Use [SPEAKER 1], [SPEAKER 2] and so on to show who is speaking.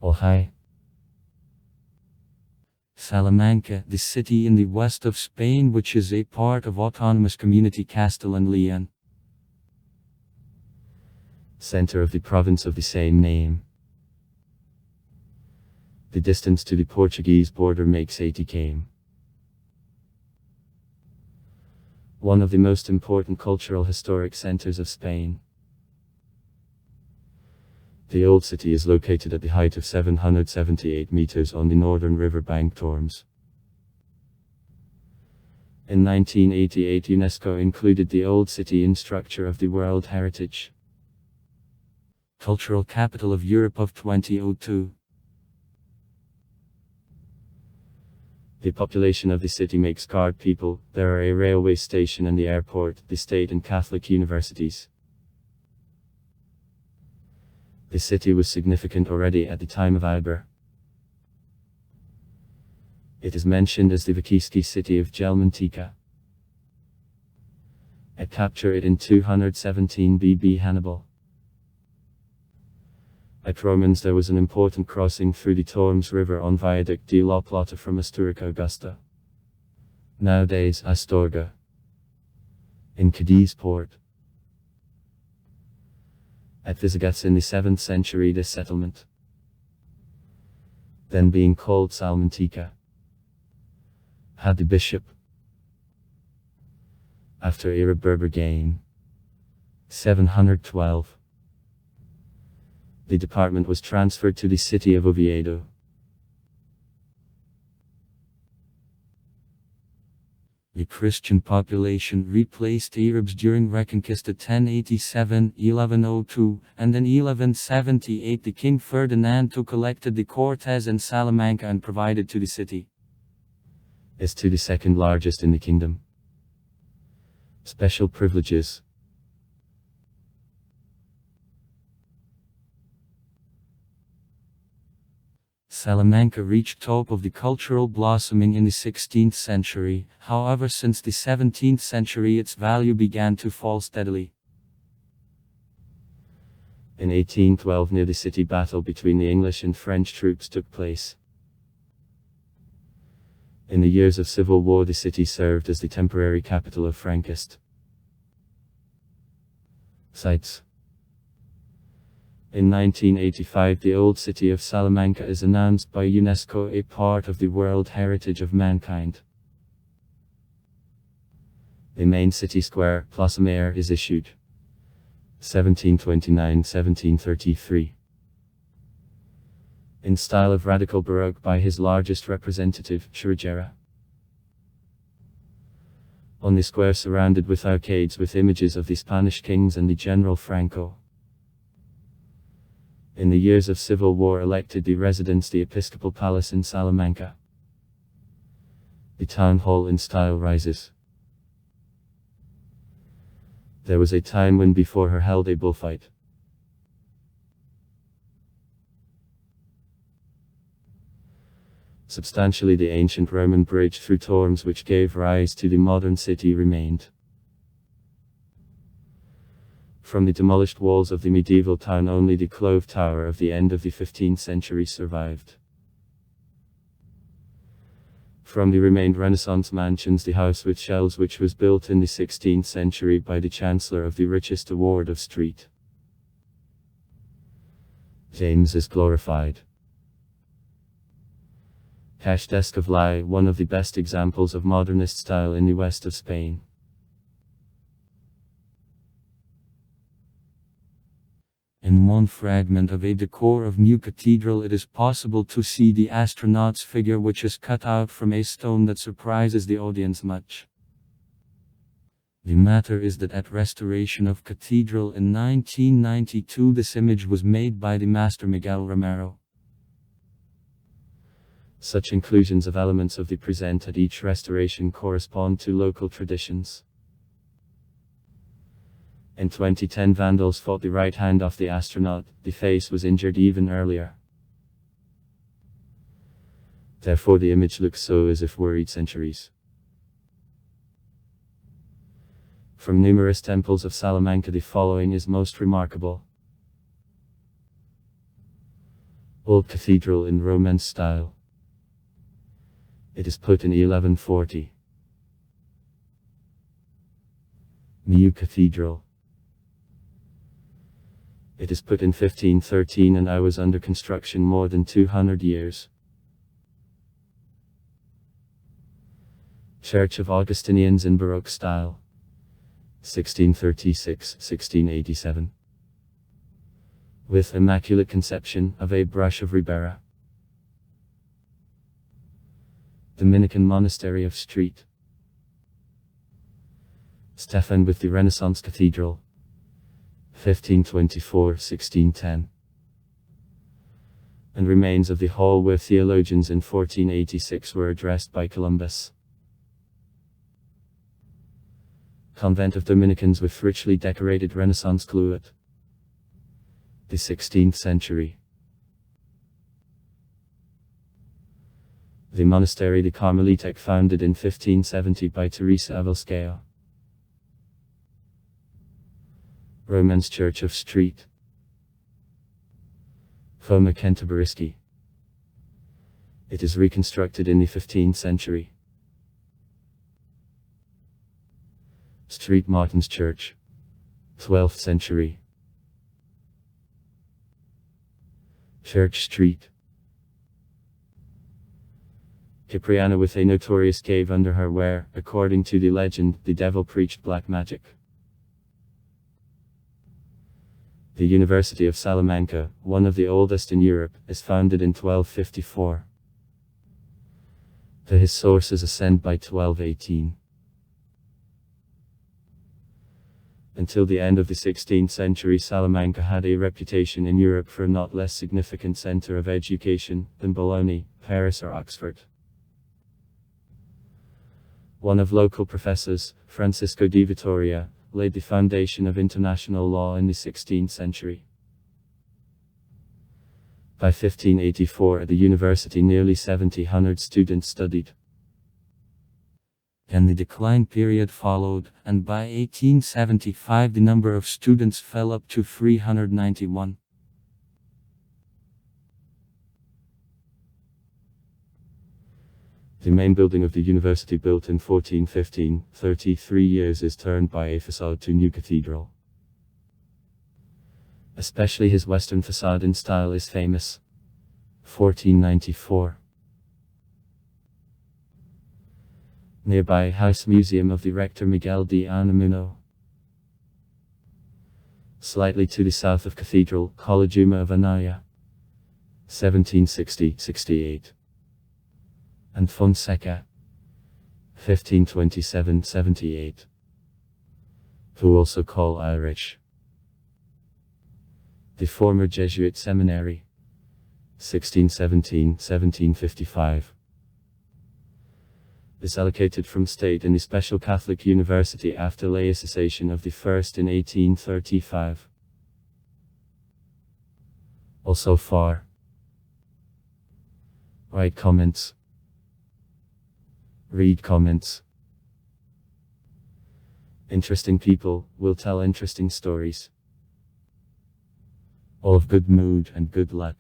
[SPEAKER 1] Oh hi. Salamanca, the city in the west of Spain which is a part of autonomous community Castile and Leon. Center of the province of the same name. The distance to the Portuguese border makes 80 km. One of the most important cultural historic centers of Spain. The old city is located at the height of 778 meters on the northern riverbank Tormes. In 1988 UNESCO included the old city in structure of the World Heritage. Cultural Capital of Europe of 2002. The population of the city makes card people, there are a railway station and the airport, the state and Catholic universities. The city was significant already at the time of Iber. It is mentioned as the Vaquisqui city of Gelmantica. At capture it in 217 BB Hannibal. At Romans there was an important crossing through the Tormes River on Viaduct de la Plata from Asturias Augusta. Nowadays Astorga. In Cadiz port. At Visigoths in the 7th century this settlement, then being called Salamanca, had the bishop. After Arab Berber gain, 712, the department was transferred to the city of Oviedo. The Christian population replaced Arabs during Reconquista 1087, 1102, and in 1178 the King Ferdinand collected the Cortes and Salamanca and provided to the city. Is to the second largest in the kingdom. Special privileges. Salamanca reached top of the cultural blossoming in the 16th century, however since the 17th century its value began to fall steadily. In 1812 near the city battle between the English and French troops took place. In the years of civil war the city served as the temporary capital of Franquist. Sites. In 1985 the old city of Salamanca is announced by UNESCO a part of the World Heritage of Mankind. The main city square, Plaza Mayor, is issued 1729-1733. In style of radical Baroque by his largest representative, Churriguera. On the square surrounded with arcades with images of the Spanish kings and the General Franco. In the years of civil war elected the residence the Episcopal Palace in Salamanca. The town hall in style rises. There was a time when before her held a bullfight. Substantially the ancient Roman bridge through Tormes which gave rise to the modern city remained. From the demolished walls of the medieval town only the clove tower of the end of the 15th century survived. From the remained Renaissance mansions the house with shells which was built in the 16th century by the Chancellor of the richest award of Street. James is glorified. Cash desk of Lai, one of the best examples of modernist style in the west of Spain. In one fragment of a decor of New Cathedral it is possible to see the astronaut's figure which is cut out from a stone that surprises the audience much. The matter is that at restoration of Cathedral in 1992 this image was made by the master Miguel Romero. Such inclusions of elements of the present at each restoration correspond to local traditions. In 2010 vandals fought the right hand off the astronaut, the face was injured even earlier. Therefore the image looks so as if worried centuries. From numerous temples of Salamanca the following is most remarkable. Old cathedral in Romance style. It is put in 1140. New cathedral. It is put in 1513 and I was under construction more than 200 years. Church of Augustinians in Baroque style. 1636-1687. With Immaculate Conception of a Brush of Ribera. Dominican Monastery of Street. Stefan with the Renaissance Cathedral. 1524-1610. And remains of the hall where theologians in 1486 were addressed by Columbus. Convent of Dominicans with richly decorated Renaissance cloet. The 16th century. The Monastery de Carmelitec founded in 1570 by Teresa Avelskaya. Romance Church of Street. Foma Canterburyski. It is reconstructed in the 15th century. Street Martin's Church. 12th century. Church Street. Cipriana with a notorious cave under her where, according to the legend, the devil preached black magic. The University of Salamanca, one of the oldest in Europe, is founded in 1254. To his sources ascend by 1218. Until the end of the 16th century, Salamanca had a reputation in Europe for a not less significant center of education than Bologna, Paris or Oxford. One of local professors, Francisco di Vittoria, laid the foundation of international law in the 16th century. By 1584 at the university nearly 700 students studied. And the decline period followed, and by 1875 the number of students fell up to 391. The main building of the university, built in 1415, 33 years, is turned by a facade to new cathedral. Especially his western facade in style is famous. 1494. Nearby House Museum of the Rector Miguel de Unamuno. Slightly to the south of Cathedral, Collegium of Anaya. 1760-68. And Fonseca. 1527-78. Who also call Irish. The former Jesuit seminary. 1617-1755. Is allocated from state in the Special Catholic University after laicization of the first in 1835. Also far. Write comments. Read comments. Interesting people will tell interesting stories. All of good mood and good luck.